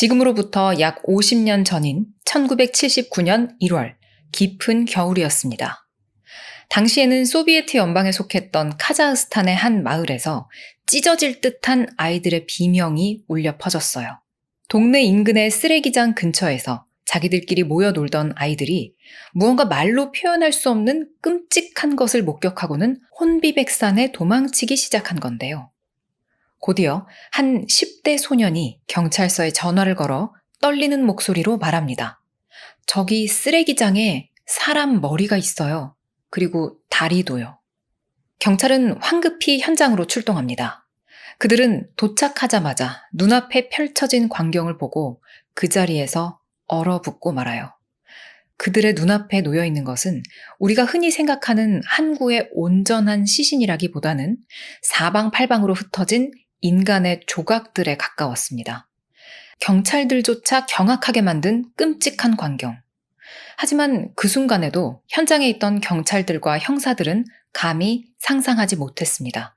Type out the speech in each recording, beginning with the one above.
지금으로부터 약 50년 전인 1979년 1월, 깊은 겨울이었습니다. 당시에는 소비에트 연방에 속했던 카자흐스탄의 한 마을에서 찢어질 듯한 아이들의 비명이 울려 퍼졌어요. 동네 인근의 쓰레기장 근처에서 자기들끼리 모여 놀던 아이들이 무언가 말로 표현할 수 없는 끔찍한 것을 목격하고는 혼비백산에 도망치기 시작한 건데요. 곧이어 한 10대 소년이 경찰서에 전화를 걸어 떨리는 목소리로 말합니다. 저기 쓰레기장에 사람 머리가 있어요. 그리고 다리도요. 경찰은 황급히 현장으로 출동합니다. 그들은 도착하자마자 눈앞에 펼쳐진 광경을 보고 그 자리에서 얼어붙고 말아요. 그들의 눈앞에 놓여 있는 것은 우리가 흔히 생각하는 항구의 온전한 시신이라기보다는 사방팔방으로 흩어진 인간의 조각들에 가까웠습니다. 경찰들조차 경악하게 만든 끔찍한 광경. 하지만 그 순간에도 현장에 있던 경찰들과 형사들은 감히 상상하지 못했습니다.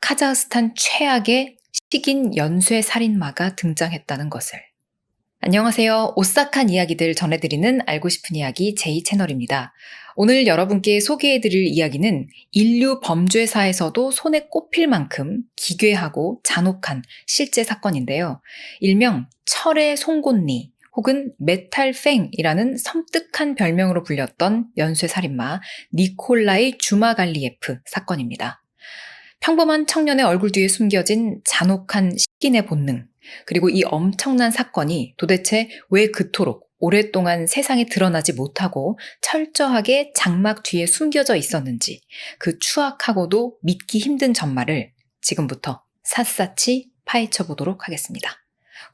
카자흐스탄 최악의 식인 연쇄 살인마가 등장했다는 것을. 안녕하세요. 오싹한 이야기들 전해드리는 알고 싶은 이야기 제2채널입니다. 오늘 여러분께 소개해드릴 이야기는 인류 범죄사에서도 손에 꼽힐 만큼 기괴하고 잔혹한 실제 사건인데요. 일명 철의 송곳니 혹은 메탈팽이라는 섬뜩한 별명으로 불렸던 연쇄살인마 니콜라이 주마갈리예프 사건입니다. 평범한 청년의 얼굴 뒤에 숨겨진 잔혹한 식인의 본능, 그리고 이 엄청난 사건이 도대체 왜 그토록 오랫동안 세상에 드러나지 못하고 철저하게 장막 뒤에 숨겨져 있었는지, 그 추악하고도 믿기 힘든 전말을 지금부터 샅샅이 파헤쳐 보도록 하겠습니다.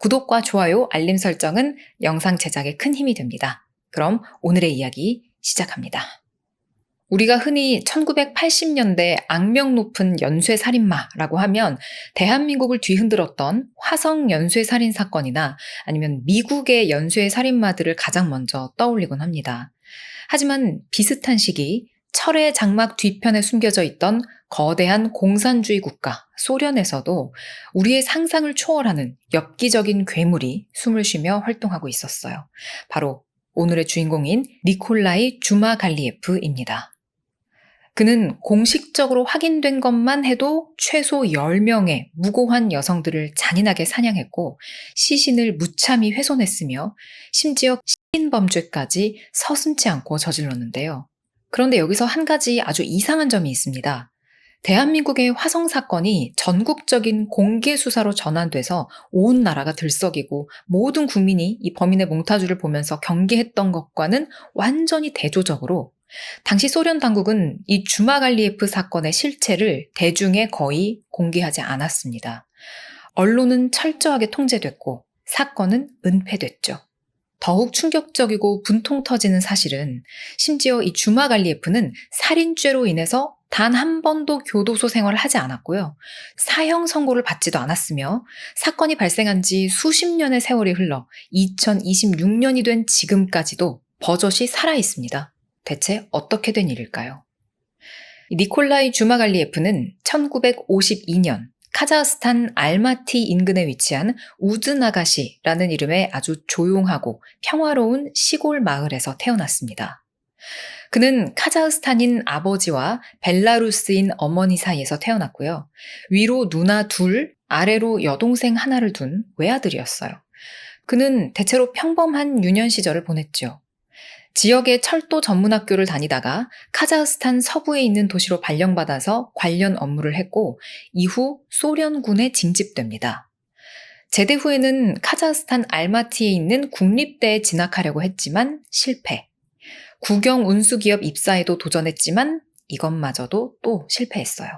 구독과 좋아요, 알림 설정은 영상 제작에 큰 힘이 됩니다. 그럼 오늘의 이야기 시작합니다. 우리가 흔히 1980년대 악명 높은 연쇄살인마라고 하면 대한민국을 뒤흔들었던 화성 연쇄살인 사건이나 아니면 미국의 연쇄살인마들을 가장 먼저 떠올리곤 합니다. 하지만 비슷한 시기 철의 장막 뒤편에 숨겨져 있던 거대한 공산주의 국가 소련에서도 우리의 상상을 초월하는 엽기적인 괴물이 숨을 쉬며 활동하고 있었어요. 바로 오늘의 주인공인 니콜라이 주마갈리예프입니다. 그는 공식적으로 확인된 것만 해도 최소 10명의 무고한 여성들을 잔인하게 사냥했고 시신을 무참히 훼손했으며 심지어 식인범죄까지 서슴지 않고 저질렀는데요. 그런데 여기서 한 가지 아주 이상한 점이 있습니다. 대한민국의 화성 사건이 전국적인 공개 수사로 전환돼서 온 나라가 들썩이고 모든 국민이 이 범인의 몽타주를 보면서 경계했던 것과는 완전히 대조적으로 당시 소련 당국은 이 주마갈리예프 사건의 실체를 대중에 거의 공개하지 않았습니다. 언론은 철저하게 통제됐고 사건은 은폐됐죠. 더욱 충격적이고 분통 터지는 사실은 심지어 이 주마갈리예프는 살인죄로 인해서 단 한 번도 교도소 생활을 하지 않았고요. 사형 선고를 받지도 않았으며 사건이 발생한 지 수십 년의 세월이 흘러 2026년이 된 지금까지도 버젓이 살아 있습니다. 대체 어떻게 된 일일까요? 니콜라이 주마갈리예프는 1952년 카자흐스탄 알마티 인근에 위치한 우즈나가시라는 이름의 아주 조용하고 평화로운 시골 마을에서 태어났습니다. 그는 카자흐스탄인 아버지와 벨라루스인 어머니 사이에서 태어났고요. 위로 누나 둘, 아래로 여동생 하나를 둔 외아들이었어요. 그는 대체로 평범한 유년 시절을 보냈죠. 지역의 철도 전문학교를 다니다가 카자흐스탄 서부에 있는 도시로 발령받아서 관련 업무를 했고 이후 소련군에 징집됩니다. 제대 후에는 카자흐스탄 알마티에 있는 국립대에 진학하려고 했지만 실패. 국영 운수기업 입사에도 도전했지만 이것마저도 또 실패했어요.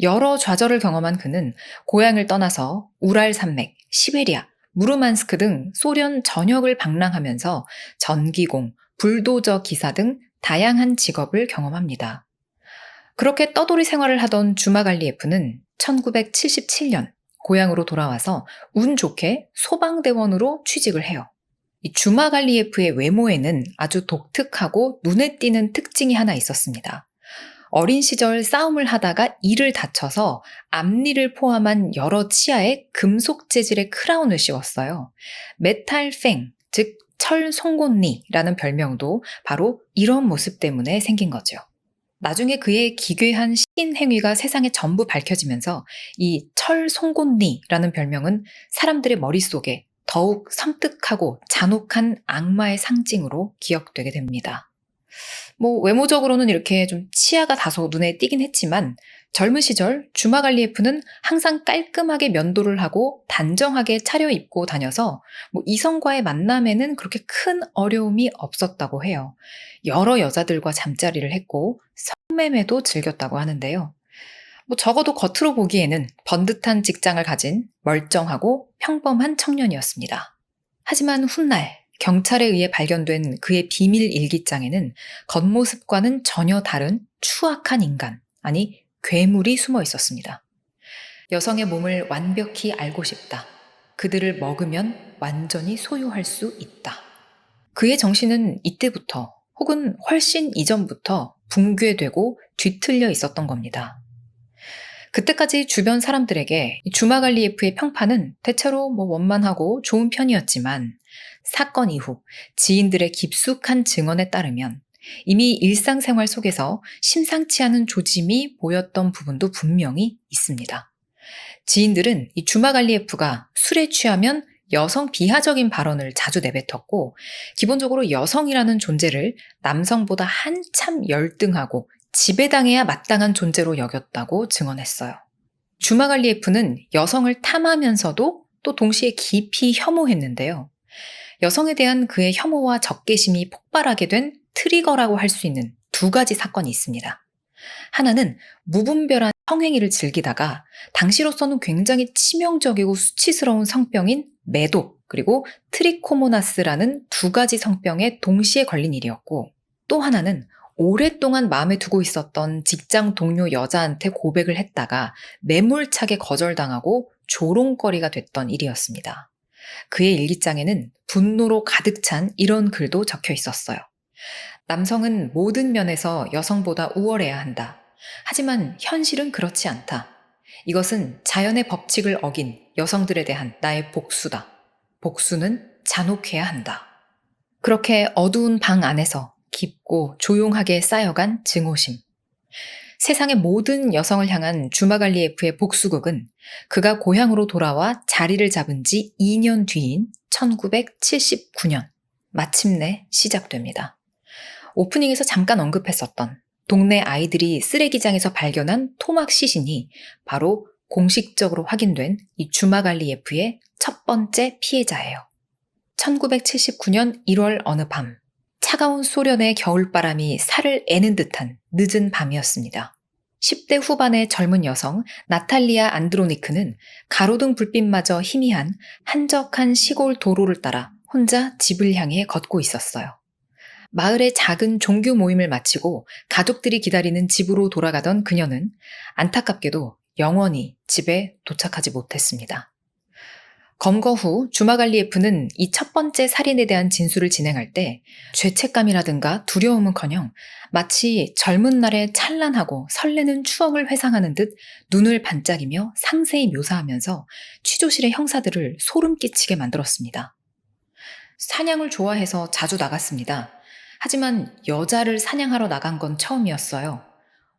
여러 좌절을 경험한 그는 고향을 떠나서 우랄 산맥, 시베리아, 무르만스크 등 소련 전역을 방랑하면서 전기공, 불도저 기사 등 다양한 직업을 경험합니다. 그렇게 떠돌이 생활을 하던 주마갈리예프는 1977년 고향으로 돌아와서 운 좋게 소방대원으로 취직을 해요. 이 주마갈리예프의 외모에는 아주 독특하고 눈에 띄는 특징이 하나 있었습니다. 어린 시절 싸움을 하다가 이를 다쳐서 앞니를 포함한 여러 치아에 금속 재질의 크라운을 씌웠어요. 메탈팽, 즉 철송곳니라는 별명도 바로 이런 모습 때문에 생긴 거죠. 나중에 그의 기괴한 식인 행위가 세상에 전부 밝혀지면서 이 철송곳니라는 별명은 사람들의 머릿속에 더욱 섬뜩하고 잔혹한 악마의 상징으로 기억되게 됩니다. 외모적으로는 이렇게 좀 치아가 다소 눈에 띄긴 했지만 젊은 시절 주마갈리에프는 항상 깔끔하게 면도를 하고 단정하게 차려입고 다녀서 이성과의 만남에는 그렇게 큰 어려움이 없었다고 해요. 여러 여자들과 잠자리를 했고 성매매도 즐겼다고 하는데요. 적어도 겉으로 보기에는 번듯한 직장을 가진 멀쩡하고 평범한 청년이었습니다. 하지만 훗날 경찰에 의해 발견된 그의 비밀 일기장에는 겉모습과는 전혀 다른 추악한 인간, 아니 괴물이 숨어 있었습니다. 여성의 몸을 완벽히 알고 싶다. 그들을 먹으면 완전히 소유할 수 있다. 그의 정신은 이때부터 혹은 훨씬 이전부터 붕괴되고 뒤틀려 있었던 겁니다. 그때까지 주변 사람들에게 주마갈리에프의 평판은 대체로 원만하고 좋은 편이었지만 사건 이후 지인들의 깊숙한 증언에 따르면 이미 일상생활 속에서 심상치 않은 조짐이 보였던 부분도 분명히 있습니다. 지인들은 이 주마갈리에프가 술에 취하면 여성 비하적인 발언을 자주 내뱉었고 기본적으로 여성이라는 존재를 남성보다 한참 열등하고 지배당해야 마땅한 존재로 여겼다고 증언했어요. 주마갈리에프는 여성을 탐하면서도 또 동시에 깊이 혐오했는데요. 여성에 대한 그의 혐오와 적개심이 폭발하게 된 트리거라고 할 수 있는 두 가지 사건이 있습니다. 하나는 무분별한 성행위를 즐기다가 당시로서는 굉장히 치명적이고 수치스러운 성병인 매독 그리고 트리코모나스라는 두 가지 성병에 동시에 걸린 일이었고 또 하나는 오랫동안 마음에 두고 있었던 직장 동료 여자한테 고백을 했다가 매몰차게 거절당하고 조롱거리가 됐던 일이었습니다. 그의 일기장에는 분노로 가득 찬 이런 글도 적혀 있었어요. 남성은 모든 면에서 여성보다 우월해야 한다. 하지만 현실은 그렇지 않다. 이것은 자연의 법칙을 어긴 여성들에 대한 나의 복수다. 복수는 잔혹해야 한다. 그렇게 어두운 방 안에서 깊고 조용하게 쌓여간 증오심. 세상의 모든 여성을 향한 주마갈리에프의 복수극은 그가 고향으로 돌아와 자리를 잡은 지 2년 뒤인 1979년 마침내 시작됩니다. 오프닝에서 잠깐 언급했었던 동네 아이들이 쓰레기장에서 발견한 토막 시신이 바로 공식적으로 확인된 이 주마갈리에프의 첫 번째 피해자예요. 1979년 1월 어느 밤 차가운 소련의 겨울바람이 살을 애는 듯한 늦은 밤이었습니다. 10대 후반의 젊은 여성 나탈리아 안드로니크는 가로등 불빛마저 희미한 한적한 시골 도로를 따라 혼자 집을 향해 걷고 있었어요. 마을의 작은 종교 모임을 마치고 가족들이 기다리는 집으로 돌아가던 그녀는 안타깝게도 영원히 집에 도착하지 못했습니다. 검거 후 주마갈리에프는 이 첫 번째 살인에 대한 진술을 진행할 때 죄책감이라든가 두려움은커녕 마치 젊은 날의 찬란하고 설레는 추억을 회상하는 듯 눈을 반짝이며 상세히 묘사하면서 취조실의 형사들을 소름 끼치게 만들었습니다. 사냥을 좋아해서 자주 나갔습니다. 하지만 여자를 사냥하러 나간 건 처음이었어요.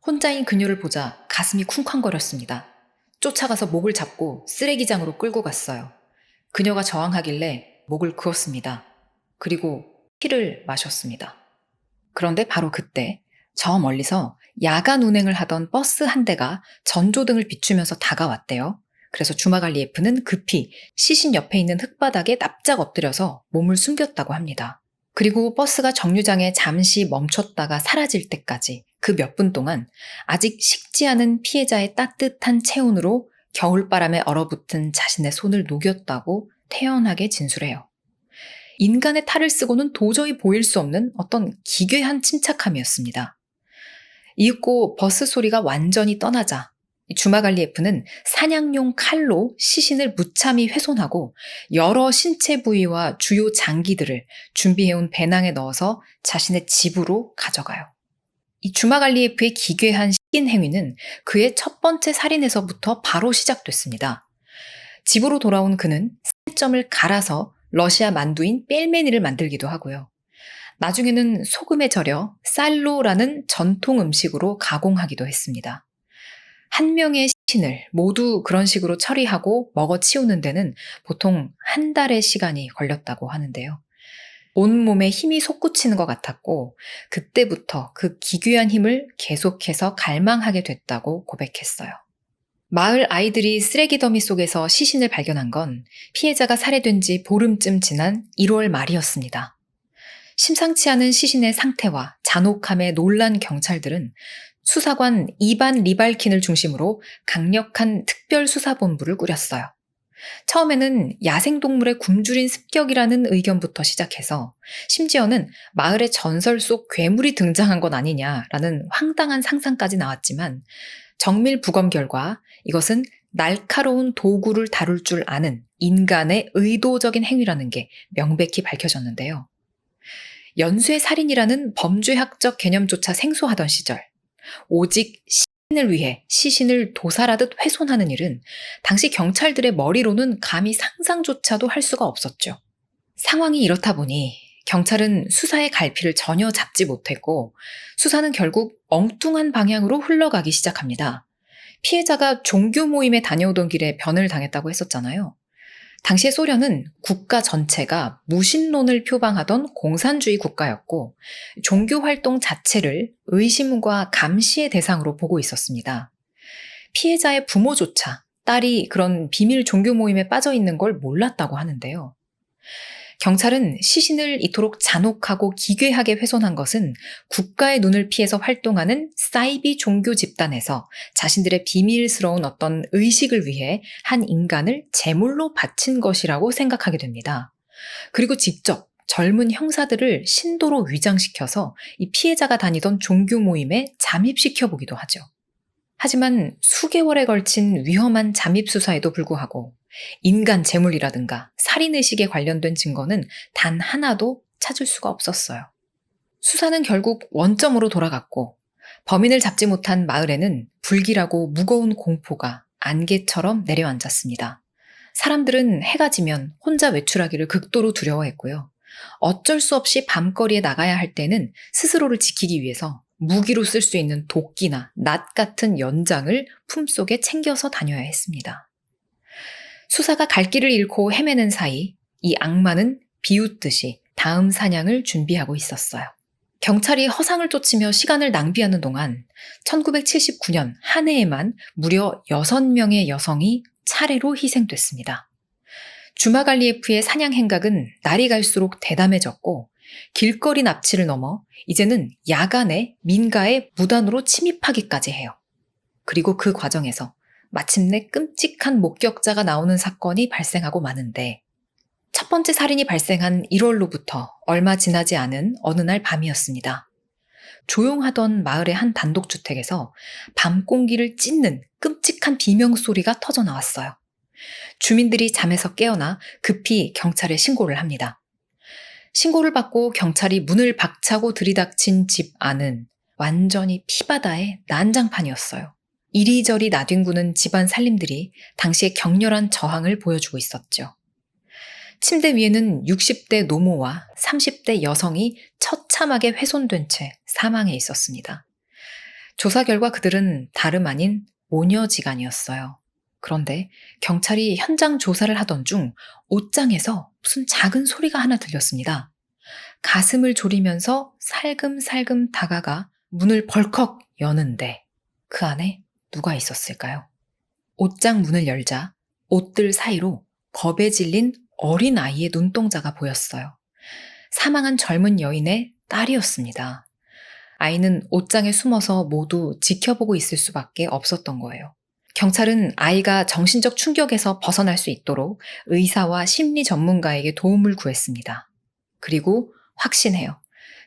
혼자인 그녀를 보자 가슴이 쿵쾅거렸습니다. 쫓아가서 목을 잡고 쓰레기장으로 끌고 갔어요. 그녀가 저항하길래 목을 그었습니다. 그리고 피를 마셨습니다. 그런데 바로 그때 저 멀리서 야간 운행을 하던 버스 한 대가 전조등을 비추면서 다가왔대요. 그래서 주마갈리에프는 급히 시신 옆에 있는 흙바닥에 납작 엎드려서 몸을 숨겼다고 합니다. 그리고 버스가 정류장에 잠시 멈췄다가 사라질 때까지 그 몇 분 동안 아직 식지 않은 피해자의 따뜻한 체온으로 겨울바람에 얼어붙은 자신의 손을 녹였다고 태연하게 진술해요. 인간의 탈을 쓰고는 도저히 보일 수 없는 어떤 기괴한 침착함이었습니다. 이윽고 버스 소리가 완전히 떠나자 주마갈리에프는 사냥용 칼로 시신을 무참히 훼손하고 여러 신체 부위와 주요 장기들을 준비해온 배낭에 넣어서 자신의 집으로 가져가요. 이 주마갈리에프의 기괴한 시긴 행위는 그의 첫 번째 살인에서부터 바로 시작됐습니다. 집으로 돌아온 그는 살점을 갈아서 러시아 만두인 뺄메니를 만들기도 하고요. 나중에는 소금에 절여 쌀로라는 전통 음식으로 가공하기도 했습니다. 한 명의 시신을 모두 그런 식으로 처리하고 먹어치우는 데는 보통 한 달의 시간이 걸렸다고 하는데요. 온몸에 힘이 솟구치는 것 같았고 그때부터 그 기괴한 힘을 계속해서 갈망하게 됐다고 고백했어요. 마을 아이들이 쓰레기 더미 속에서 시신을 발견한 건 피해자가 살해된 지 보름쯤 지난 1월 말이었습니다. 심상치 않은 시신의 상태와 잔혹함에 놀란 경찰들은 수사관 이반 리발킨을 중심으로 강력한 특별수사본부를 꾸렸어요. 처음에는 야생동물의 굶주린 습격이라는 의견부터 시작해서 심지어는 마을의 전설 속 괴물이 등장한 건 아니냐라는 황당한 상상까지 나왔지만 정밀 부검 결과 이것은 날카로운 도구를 다룰 줄 아는 인간의 의도적인 행위라는 게 명백히 밝혀졌는데요. 연쇄 살인이라는 범죄학적 개념조차 생소하던 시절, 오직 시신을 위해 시신을 도살하듯 훼손하는 일은 당시 경찰들의 머리로는 감히 상상조차도 할 수가 없었죠. 상황이 이렇다 보니 경찰은 수사의 갈피를 전혀 잡지 못했고 수사는 결국 엉뚱한 방향으로 흘러가기 시작합니다. 피해자가 종교 모임에 다녀오던 길에 변을 당했다고 했었잖아요. 당시에 소련은 국가 전체가 무신론을 표방하던 공산주의 국가였고 종교 활동 자체를 의심과 감시의 대상으로 보고 있었습니다. 피해자의 부모조차 딸이 그런 비밀 종교 모임에 빠져 있는 걸 몰랐다고 하는데요. 경찰은 시신을 이토록 잔혹하고 기괴하게 훼손한 것은 국가의 눈을 피해서 활동하는 사이비 종교 집단에서 자신들의 비밀스러운 어떤 의식을 위해 한 인간을 제물로 바친 것이라고 생각하게 됩니다. 그리고 직접 젊은 형사들을 신도로 위장시켜서 이 피해자가 다니던 종교 모임에 잠입시켜 보기도 하죠. 하지만 수개월에 걸친 위험한 잠입 수사에도 불구하고 인간 제물이라든가 살인의식에 관련된 증거는 단 하나도 찾을 수가 없었어요. 수사는 결국 원점으로 돌아갔고 범인을 잡지 못한 마을에는 불길하고 무거운 공포가 안개처럼 내려앉았습니다. 사람들은 해가 지면 혼자 외출하기를 극도로 두려워했고요. 어쩔 수 없이 밤거리에 나가야 할 때는 스스로를 지키기 위해서 무기로 쓸 수 있는 도끼나 낫 같은 연장을 품속에 챙겨서 다녀야 했습니다. 수사가 갈 길을 잃고 헤매는 사이 이 악마는 비웃듯이 다음 사냥을 준비하고 있었어요. 경찰이 허상을 쫓으며 시간을 낭비하는 동안 1979년 한 해에만 무려 6명의 여성이 차례로 희생됐습니다. 주마갈리에프의 사냥 행각은 날이 갈수록 대담해졌고 길거리 납치를 넘어 이제는 야간에 민가에 무단으로 침입하기까지 해요. 그리고 그 과정에서 마침내 끔찍한 목격자가 나오는 사건이 발생하고 마는데 첫 번째 살인이 발생한 1월로부터 얼마 지나지 않은 어느 날 밤이었습니다. 조용하던 마을의 한 단독주택에서 밤 공기를 찢는 끔찍한 비명소리가 터져 나왔어요. 주민들이 잠에서 깨어나 급히 경찰에 신고를 합니다. 신고를 받고 경찰이 문을 박차고 들이닥친 집 안은 완전히 피바다의 난장판이었어요. 이리저리 나뒹구는 집안 살림들이 당시에 격렬한 저항을 보여주고 있었죠. 침대 위에는 60대 노모와 30대 여성이 처참하게 훼손된 채 사망해 있었습니다. 조사 결과 그들은 다름 아닌 모녀지간이었어요. 그런데 경찰이 현장 조사를 하던 중 옷장에서 무슨 작은 소리가 하나 들렸습니다. 가슴을 졸이면서 살금살금 다가가 문을 벌컥 여는데 그 안에 누가 있었을까요? 옷장 문을 열자 옷들 사이로 겁에 질린 어린 아이의 눈동자가 보였어요. 사망한 젊은 여인의 딸이었습니다. 아이는 옷장에 숨어서 모두 지켜보고 있을 수밖에 없었던 거예요. 경찰은 아이가 정신적 충격에서 벗어날 수 있도록 의사와 심리 전문가에게 도움을 구했습니다. 그리고 확신해요.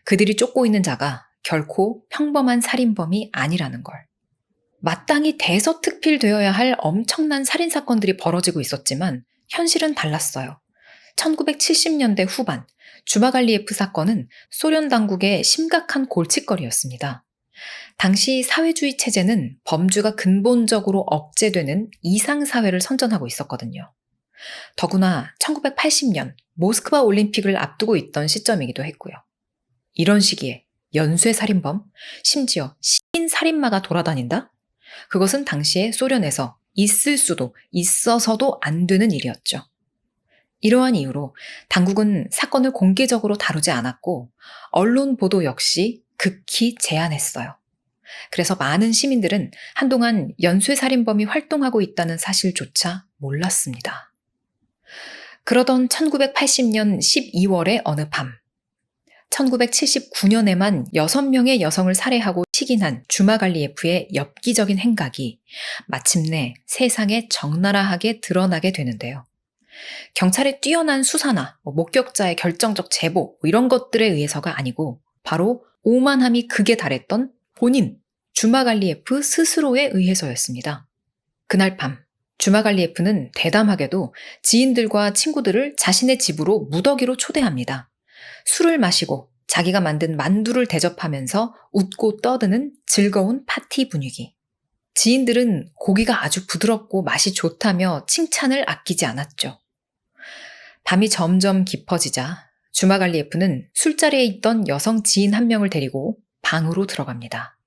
그들이 쫓고 있는 자가 결코 평범한 살인범이 아니라는 걸. 마땅히 대서특필되어야 할 엄청난 살인사건들이 벌어지고 있었지만 현실은 달랐어요. 1970년대 후반 주마갈리에프 사건은 소련 당국의 심각한 골칫거리였습니다. 당시 사회주의 체제는 범주가 근본적으로 억제되는 이상사회를 선전하고 있었거든요. 더구나 1980년 모스크바 올림픽을 앞두고 있던 시점이기도 했고요. 이런 시기에 연쇄살인범, 심지어 시인살인마가 돌아다닌다? 그것은 당시에 소련에서 있을 수도 있어서도 안 되는 일이었죠. 이러한 이유로 당국은 사건을 공개적으로 다루지 않았고 언론 보도 역시 극히 제한했어요. 그래서 많은 시민들은 한동안 연쇄살인범이 활동하고 있다는 사실조차 몰랐습니다. 그러던 1980년 12월의 어느 밤, 1979년에만 6명의 여성을 살해하고 식인한 주마갈리예프의 엽기적인 행각이 마침내 세상에 적나라하게 드러나게 되는데요. 경찰의 뛰어난 수사나 목격자의 결정적 제보 이런 것들에 의해서가 아니고 바로 오만함이 극에 달했던 본인 주마갈리예프 스스로에 의해서였습니다. 그날 밤 주마갈리예프는 대담하게도 지인들과 친구들을 자신의 집으로 무더기로 초대합니다. 술을 마시고 자기가 만든 만두를 대접하면서 웃고 떠드는 즐거운 파티 분위기. 지인들은 고기가 아주 부드럽고 맛이 좋다며 칭찬을 아끼지 않았죠. 밤이 점점 깊어지자 주마갈리예프는 술자리에 있던 여성 지인 한 명을 데리고 방으로 들어갑니다.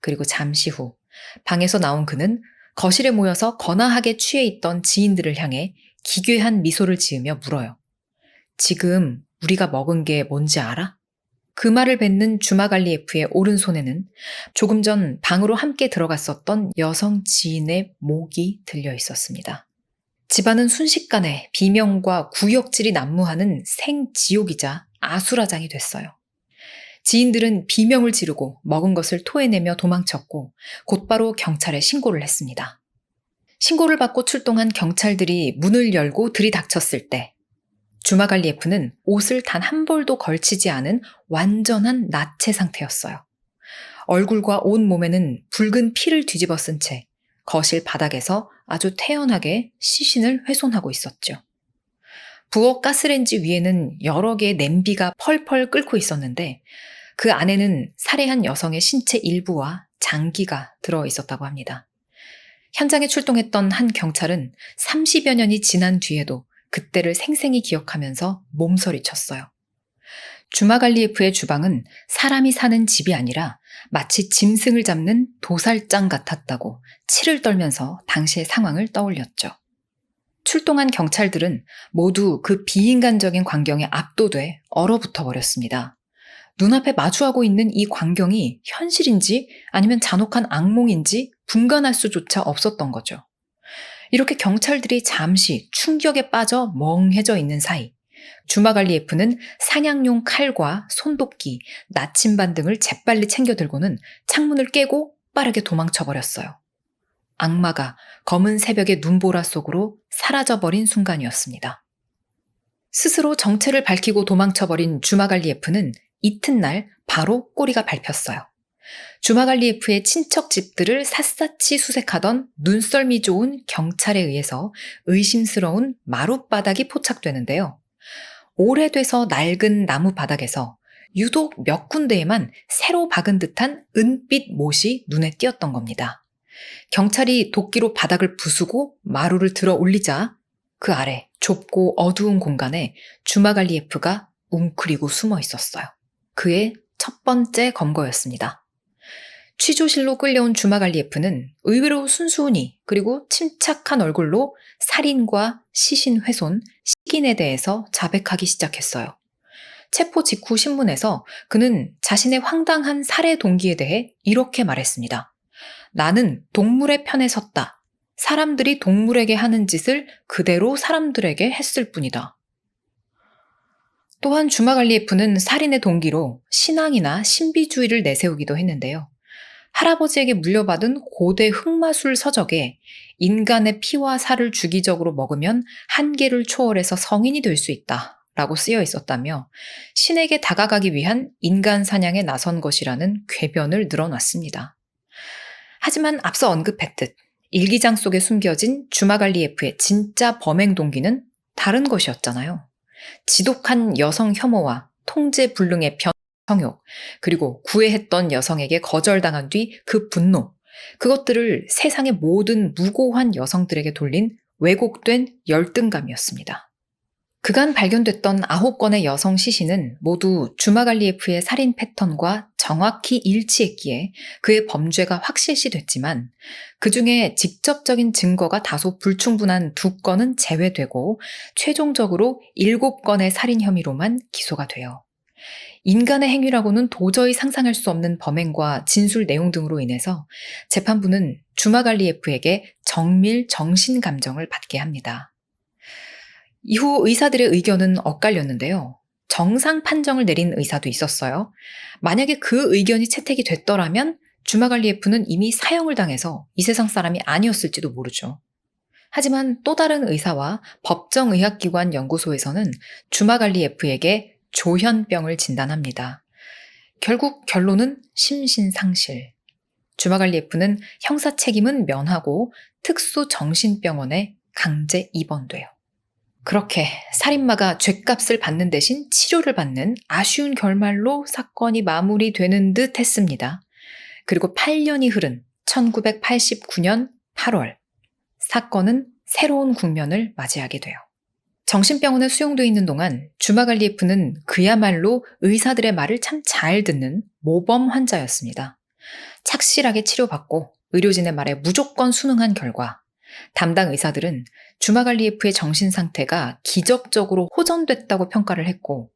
그리고 잠시 후 방에서 나온 그는 거실에 모여서 거나하게 취해 있던 지인들을 향해 기괴한 미소를 지으며 물어요. 지금 우리가 먹은 게 뭔지 알아? 그 말을 뱉는 주마갈리예프의 오른손에는 조금 전 방으로 함께 들어갔었던 여성 지인의 목이 들려 있었습니다. 집안은 순식간에 비명과 구역질이 난무하는 생지옥이자 아수라장이 됐어요. 지인들은 비명을 지르고 먹은 것을 토해내며 도망쳤고 곧바로 경찰에 신고를 했습니다. 신고를 받고 출동한 경찰들이 문을 열고 들이닥쳤을 때 주마갈리예프는 옷을 단 한 벌도 걸치지 않은 완전한 나체 상태였어요. 얼굴과 온 몸에는 붉은 피를 뒤집어 쓴 채 거실 바닥에서 아주 태연하게 시신을 훼손하고 있었죠. 부엌 가스레인지 위에는 여러 개의 냄비가 펄펄 끓고 있었는데 그 안에는 살해한 여성의 신체 일부와 장기가 들어 있었다고 합니다. 현장에 출동했던 한 경찰은 30여 년이 지난 뒤에도 그때를 생생히 기억하면서 몸서리쳤어요. 주마갈리예프의 주방은 사람이 사는 집이 아니라 마치 짐승을 잡는 도살장 같았다고 치를 떨면서 당시의 상황을 떠올렸죠. 출동한 경찰들은 모두 그 비인간적인 광경에 압도돼 얼어붙어 버렸습니다. 눈앞에 마주하고 있는 이 광경이 현실인지 아니면 잔혹한 악몽인지 분간할 수조차 없었던 거죠. 이렇게 경찰들이 잠시 충격에 빠져 멍해져 있는 사이 주마갈리예프는 사냥용 칼과 손도끼, 나침반 등을 재빨리 챙겨 들고는 창문을 깨고 빠르게 도망쳐버렸어요. 악마가 검은 새벽의 눈보라 속으로 사라져버린 순간이었습니다. 스스로 정체를 밝히고 도망쳐버린 주마갈리예프는 이튿날 바로 꼬리가 밟혔어요. 주마갈리예프의 친척 집들을 샅샅이 수색하던 눈썰미 좋은 경찰에 의해서 의심스러운 마룻바닥이 포착되는데요. 오래돼서 낡은 나무 바닥에서 유독 몇 군데에만 새로 박은 듯한 은빛 못이 눈에 띄었던 겁니다. 경찰이 도끼로 바닥을 부수고 마루를 들어 올리자 그 아래 좁고 어두운 공간에 주마갈리예프가 웅크리고 숨어 있었어요. 그의 첫 번째 검거였습니다. 취조실로 끌려온 주마갈리예프는 의외로 순수하니 그리고 침착한 얼굴로 살인과 시신 훼손, 식인에 대해서 자백하기 시작했어요. 체포 직후 신문에서 그는 자신의 황당한 살해 동기에 대해 이렇게 말했습니다. 나는 동물의 편에 섰다. 사람들이 동물에게 하는 짓을 그대로 사람들에게 했을 뿐이다. 또한 주마갈리예프는 살인의 동기로 신앙이나 신비주의를 내세우기도 했는데요. 할아버지에게 물려받은 고대 흑마술 서적에 인간의 피와 살을 주기적으로 먹으면 한계를 초월해서 성인이 될 수 있다 라고 쓰여 있었다며 신에게 다가가기 위한 인간 사냥에 나선 것이라는 궤변을 늘어놨습니다. 하지만 앞서 언급했듯 일기장 속에 숨겨진 주마갈리예프의 진짜 범행 동기는 다른 것이었잖아요. 지독한 여성 혐오와 통제 불능의 성욕, 그리고 구애했던 여성에게 거절당한 뒤 그 분노, 그것들을 세상의 모든 무고한 여성들에게 돌린 왜곡된 열등감이었습니다. 그간 발견됐던 9건의 여성 시신은 모두 주마갈리에프의 살인 패턴과 정확히 일치했기에 그의 범죄가 확실시됐지만 그중에 직접적인 증거가 다소 불충분한 2건은 제외되고 최종적으로 7건의 살인 혐의로만 기소가 돼요. 인간의 행위라고는 도저히 상상할 수 없는 범행과 진술 내용 등으로 인해서 재판부는 주마갈리에프에게 정밀 정신감정을 받게 합니다. 이후 의사들의 의견은 엇갈렸는데요. 정상 판정을 내린 의사도 있었어요. 만약에 그 의견이 채택이 됐더라면 주마갈리에프는 이미 사형을 당해서 이 세상 사람이 아니었을지도 모르죠. 하지만 또 다른 의사와 법정의학기관 연구소에서는 주마갈리에프에게 조현병을 진단합니다. 결국 결론은 심신상실. 주마갈리에프는 형사 책임은 면하고 특수정신병원에 강제 입원돼요. 그렇게 살인마가 죗값을 받는 대신 치료를 받는 아쉬운 결말로 사건이 마무리되는 듯 했습니다. 그리고 8년이 흐른 1989년 8월, 사건은 새로운 국면을 맞이하게 돼요. 정신병원에 수용돼 있는 동안 주마갈리에프는 그야말로 의사들의 말을 참 잘 듣는 모범 환자였습니다. 착실하게 치료받고 의료진의 말에 무조건 순응한 결과 담당 의사들은 주마갈리에프의 정신 상태가 기적적으로 호전됐다고 평가를 했고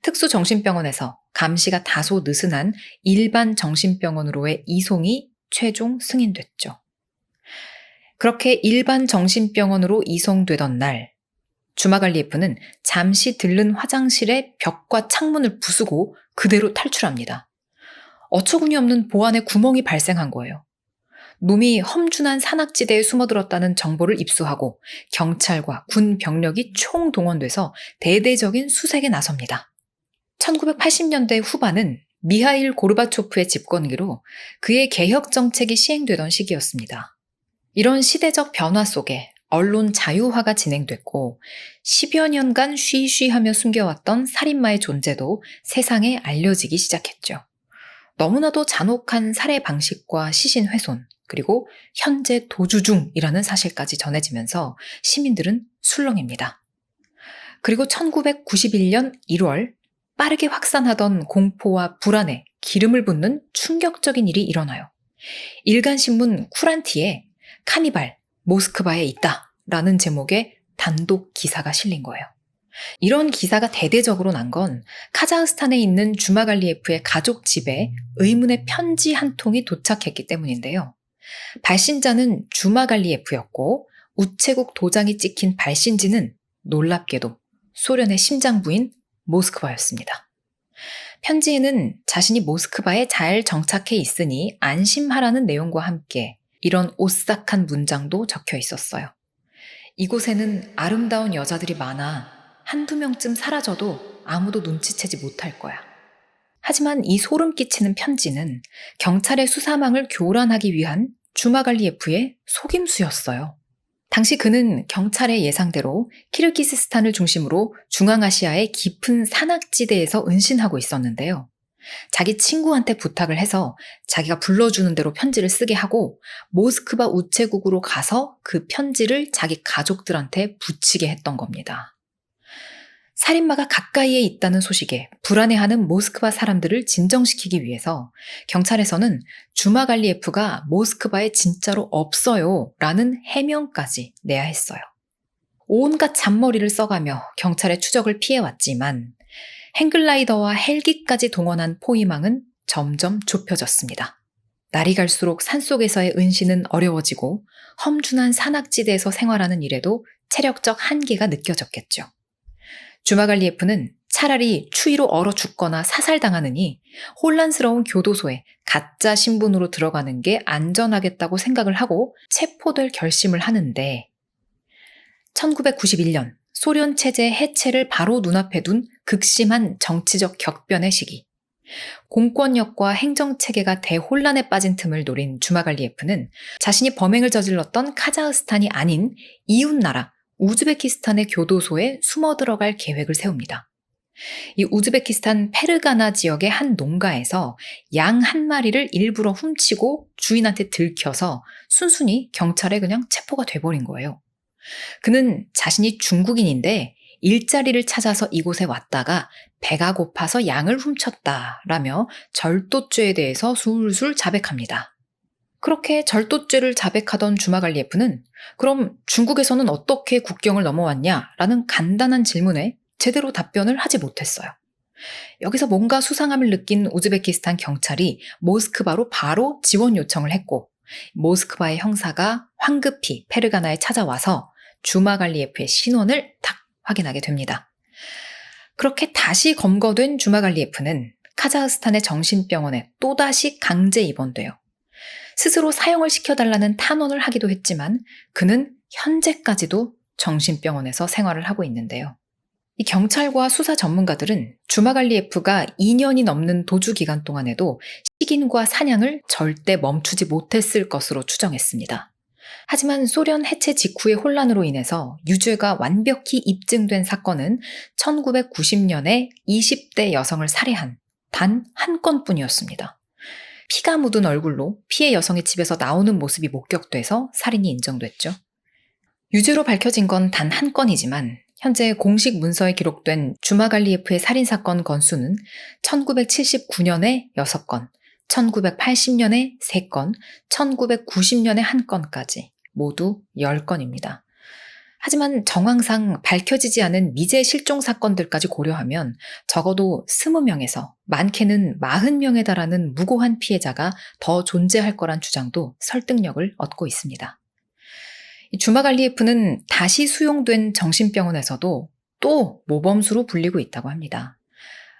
특수정신병원에서 감시가 다소 느슨한 일반 정신병원으로의 이송이 최종 승인됐죠. 그렇게 일반 정신병원으로 이송되던 날 주마갈리에프는 잠시 들른 화장실의 벽과 창문을 부수고 그대로 탈출합니다. 어처구니 없는 보안에 구멍이 발생한 거예요. 놈이 험준한 산악지대에 숨어들었다는 정보를 입수하고 경찰과 군 병력이 총동원돼서 대대적인 수색에 나섭니다. 1980년대 후반은 미하일 고르바초프의 집권기로 그의 개혁 정책이 시행되던 시기였습니다. 이런 시대적 변화 속에 언론 자유화가 진행됐고 10여 년간 쉬쉬하며 숨겨왔던 살인마의 존재도 세상에 알려지기 시작했죠. 너무나도 잔혹한 살해 방식과 시신 훼손, 그리고 현재 도주 중이라는 사실까지 전해지면서 시민들은 술렁입니다. 그리고 1991년 1월 빠르게 확산하던 공포와 불안에 기름을 붓는 충격적인 일이 일어나요. 일간신문 쿠란티에 카니발 모스크바에 있다 라는 제목의 단독 기사가 실린 거예요. 이런 기사가 대대적으로 난 건 카자흐스탄에 있는 주마갈리에프의 가족 집에 의문의 편지 한 통이 도착했기 때문인데요. 발신자는 주마갈리에프였고 우체국 도장이 찍힌 발신지는 놀랍게도 소련의 심장부인 모스크바였습니다. 편지에는 자신이 모스크바에 잘 정착해 있으니 안심하라는 내용과 함께 이런 오싹한 문장도 적혀 있었어요. 이곳에는 아름다운 여자들이 많아 한두 명쯤 사라져도 아무도 눈치채지 못할 거야. 하지만 이 소름 끼치는 편지는 경찰의 수사망을 교란하기 위한 주마갈리에프의 속임수였어요. 당시 그는 경찰의 예상대로 키르기스스탄을 중심으로 중앙아시아의 깊은 산악지대에서 은신하고 있었는데요. 자기 친구한테 부탁을 해서 자기가 불러주는 대로 편지를 쓰게 하고 모스크바 우체국으로 가서 그 편지를 자기 가족들한테 붙이게 했던 겁니다. 살인마가 가까이에 있다는 소식에 불안해하는 모스크바 사람들을 진정시키기 위해서 경찰에서는 주마갈리에프가 모스크바에 진짜로 없어요 라는 해명까지 내야 했어요. 온갖 잔머리를 써가며 경찰의 추적을 피해왔지만 행글라이더와 헬기까지 동원한 포위망은 점점 좁혀졌습니다. 날이 갈수록 산속에서의 은신은 어려워지고 험준한 산악지대에서 생활하는 일에도 체력적 한계가 느껴졌겠죠. 주마갈리에프는 차라리 추위로 얼어 죽거나 사살당하느니 혼란스러운 교도소에 가짜 신분으로 들어가는 게 안전하겠다고 생각을 하고 체포될 결심을 하는데 1991년 소련 체제 해체를 바로 눈앞에 둔 극심한 정치적 격변의 시기. 공권력과 행정체계가 대혼란에 빠진 틈을 노린 주마갈리에프는 자신이 범행을 저질렀던 카자흐스탄이 아닌 이웃나라 우즈베키스탄의 교도소에 숨어 들어갈 계획을 세웁니다. 이 우즈베키스탄 페르가나 지역의 한 농가에서 양 한 마리를 일부러 훔치고 주인한테 들켜서 순순히 경찰에 그냥 체포가 돼버린 거예요. 그는 자신이 중국인인데 일자리를 찾아서 이곳에 왔다가 배가 고파서 양을 훔쳤다라며 절도죄에 대해서 술술 자백합니다. 그렇게 절도죄를 자백하던 주마갈리에프는 그럼 중국에서는 어떻게 국경을 넘어왔냐라는 간단한 질문에 제대로 답변을 하지 못했어요. 여기서 뭔가 수상함을 느낀 우즈베키스탄 경찰이 모스크바로 바로 지원 요청을 했고 모스크바의 형사가 황급히 페르가나에 찾아와서 주마갈리에프의 신원을 딱 확인하게 됩니다. 그렇게 다시 검거된 주마갈리에프는 카자흐스탄의 정신병원에 또다시 강제 입원돼요. 스스로 사형을 시켜달라는 탄원을 하기도 했지만 그는 현재까지도 정신병원에서 생활을 하고 있는데요. 이 경찰과 수사 전문가들은 주마갈리에프가 2년이 넘는 도주 기간 동안에도 식인과 사냥을 절대 멈추지 못했을 것으로 추정했습니다. 하지만 소련 해체 직후의 혼란으로 인해서 유죄가 완벽히 입증된 사건은 1990년에 20대 여성을 살해한 단 한 건뿐이었습니다. 피가 묻은 얼굴로 피해 여성의 집에서 나오는 모습이 목격돼서 살인이 인정됐죠. 유죄로 밝혀진 건 단 한 건이지만 현재 공식 문서에 기록된 주마갈리에프의 살인사건 건수는 1979년에 6건, 1980년에 3건, 1990년에 1건까지 모두 10건입니다. 하지만 정황상 밝혀지지 않은 미제 실종 사건들까지 고려하면 적어도 20명에서 많게는 40명에 달하는 무고한 피해자가 더 존재할 거란 주장도 설득력을 얻고 있습니다. 주마갈리에프는 다시 수용된 정신병원에서도 또 모범수로 불리고 있다고 합니다.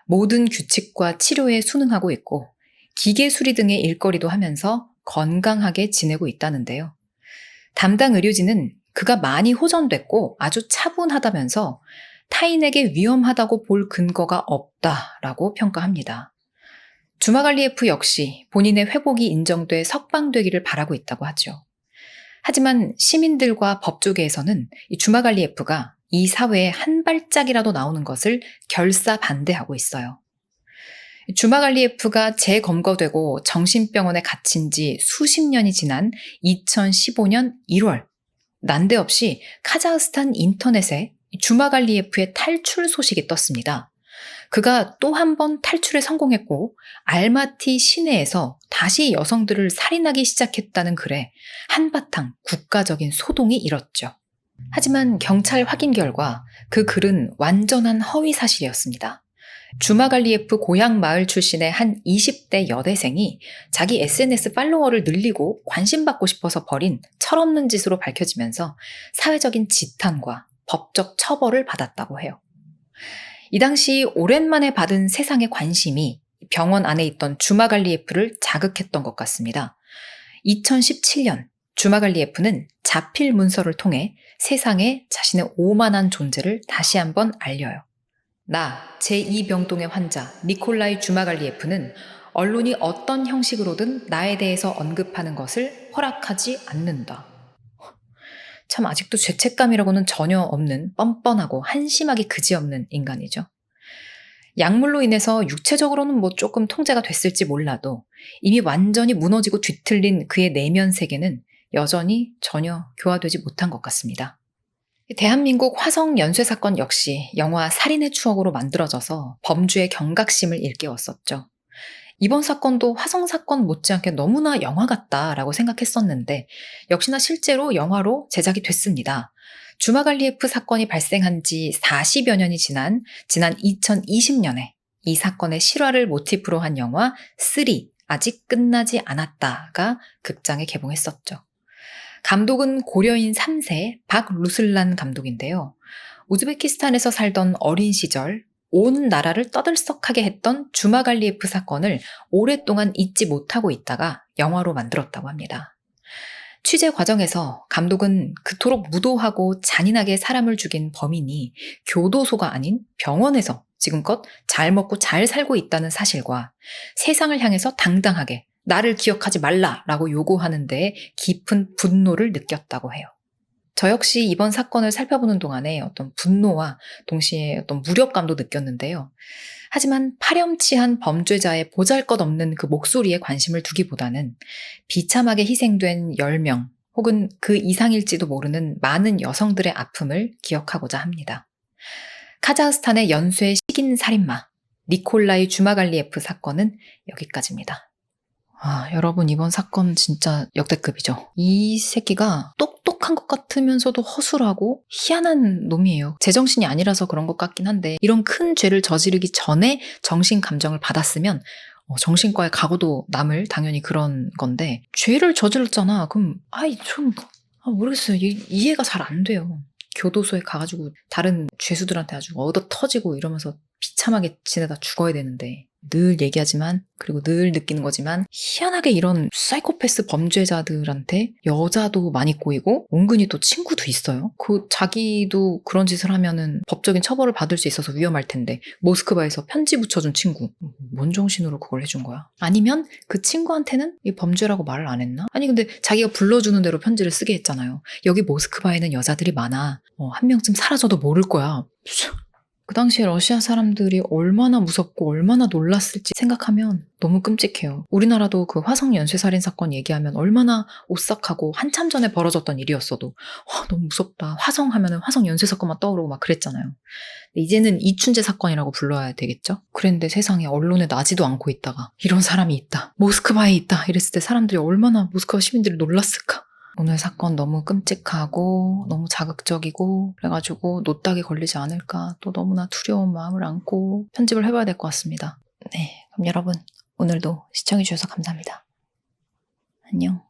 모든 규칙과 치료에 순응하고 있고 기계 수리 등의 일거리도 하면서 건강하게 지내고 있다는데요. 담당 의료진은 그가 많이 호전됐고 아주 차분하다면서 타인에게 위험하다고 볼 근거가 없다라고 평가합니다. 주마갈리에프 역시 본인의 회복이 인정돼 석방되기를 바라고 있다고 하죠. 하지만 시민들과 법조계에서는 이 주마갈리에프가 이 사회에 한 발짝이라도 나오는 것을 결사 반대하고 있어요. 주마갈리에프가 재검거되고 정신병원에 갇힌 지 수십 년이 지난 2015년 1월, 난데없이 카자흐스탄 인터넷에 주마갈리에프의 탈출 소식이 떴습니다. 그가 또 한 번 탈출에 성공했고 알마티 시내에서 다시 여성들을 살인하기 시작했다는 글에 한바탕 국가적인 소동이 일었죠. 하지만 경찰 확인 결과 그 글은 완전한 허위 사실이었습니다. 주마갈리에프 고향 마을 출신의 한 20대 여대생이 자기 SNS 팔로워를 늘리고 관심받고 싶어서 벌인 철없는 짓으로 밝혀지면서 사회적인 지탄과 법적 처벌을 받았다고 해요. 이 당시 오랜만에 받은 세상의 관심이 병원 안에 있던 주마갈리에프를 자극했던 것 같습니다. 2017년 주마갈리에프는 자필 문서를 통해 세상에 자신의 오만한 존재를 다시 한번 알려요. 나 제2병동의 환자 니콜라이 주마갈리에프는 언론이 어떤 형식으로든 나에 대해서 언급하는 것을 허락하지 않는다. 참 아직도 죄책감이라고는 전혀 없는 뻔뻔하고 한심하기 그지없는 인간이죠. 약물로 인해서 육체적으로는 조금 통제가 됐을지 몰라도 이미 완전히 무너지고 뒤틀린 그의 내면 세계는 여전히 전혀 교화되지 못한 것 같습니다. 대한민국 화성 연쇄 사건 역시 영화 살인의 추억으로 만들어져서 범주의 경각심을 일깨웠었죠. 이번 사건도 화성 사건 못지않게 너무나 영화 같다라고 생각했었는데 역시나 실제로 영화로 제작이 됐습니다. 주마갈리에프 사건이 발생한 지 40여 년이 지난 2020년에 이 사건의 실화를 모티프로 한 영화 3 아직 끝나지 않았다가 극장에 개봉했었죠. 감독은 고려인 3세 박루슬란 감독인데요. 우즈베키스탄에서 살던 어린 시절 온 나라를 떠들썩하게 했던 주마갈리에프 사건을 오랫동안 잊지 못하고 있다가 영화로 만들었다고 합니다. 취재 과정에서 감독은 그토록 무도하고 잔인하게 사람을 죽인 범인이 교도소가 아닌 병원에서 지금껏 잘 먹고 잘 살고 있다는 사실과 세상을 향해서 당당하게 나를 기억하지 말라라고 요구하는 데에 깊은 분노를 느꼈다고 해요. 저 역시 이번 사건을 살펴보는 동안에 어떤 분노와 동시에 어떤 무력감도 느꼈는데요. 하지만 파렴치한 범죄자의 보잘것없는 그 목소리에 관심을 두기보다는 비참하게 희생된 10명 혹은 그 이상일지도 모르는 많은 여성들의 아픔을 기억하고자 합니다. 카자흐스탄의 연쇄 식인 살인마 니콜라이 주마갈리에프 사건은 여기까지입니다. 여러분 이번 사건 진짜 역대급이죠. 이 새끼가 똑똑한 것 같으면서도 허술하고 희한한 놈이에요. 제정신이 아니라서 그런 것 같긴 한데 이런 큰 죄를 저지르기 전에 정신 감정을 받았으면 정신과에 가고도 남을 당연히 그런 건데 죄를 저질렀잖아. 그럼 모르겠어요. 이해가 잘 안 돼요. 교도소에 가가지고 다른 죄수들한테 아주 얻어 터지고 이러면서 비참하게 지내다 죽어야 되는데 늘 얘기하지만 그리고 늘 느끼는 거지만 희한하게 이런 사이코패스 범죄자들한테 여자도 많이 꼬이고 은근히 또 친구도 있어요. 자기도 그런 짓을 하면은 법적인 처벌을 받을 수 있어서 위험할 텐데 모스크바에서 편지 붙여준 친구 뭔 정신으로 그걸 해준 거야? 아니면 그 친구한테는 이 범죄라고 말을 안 했나? 아니 근데 자기가 불러주는 대로 편지를 쓰게 했잖아요. 여기 모스크바에는 여자들이 많아. 한 명쯤 사라져도 모를 거야. 그 당시에 러시아 사람들이 얼마나 무섭고 얼마나 놀랐을지 생각하면 너무 끔찍해요. 우리나라도 그 화성 연쇄살인 사건 얘기하면 얼마나 오싹하고 한참 전에 벌어졌던 일이었어도 너무 무섭다. 화성 하면은 화성 연쇄 사건만 떠오르고 막 그랬잖아요. 이제는 이춘재 사건이라고 불러야 되겠죠? 그랬는데 세상에 언론에 나지도 않고 있다가 이런 사람이 있다. 모스크바에 있다. 이랬을 때 사람들이 얼마나 모스크바 시민들이 놀랐을까? 오늘 사건 너무 끔찍하고 너무 자극적이고 그래가지고 노딱이 걸리지 않을까 또 너무나 두려운 마음을 안고 편집을 해봐야 될 것 같습니다. 네, 그럼 여러분 오늘도 시청해주셔서 감사합니다. 안녕.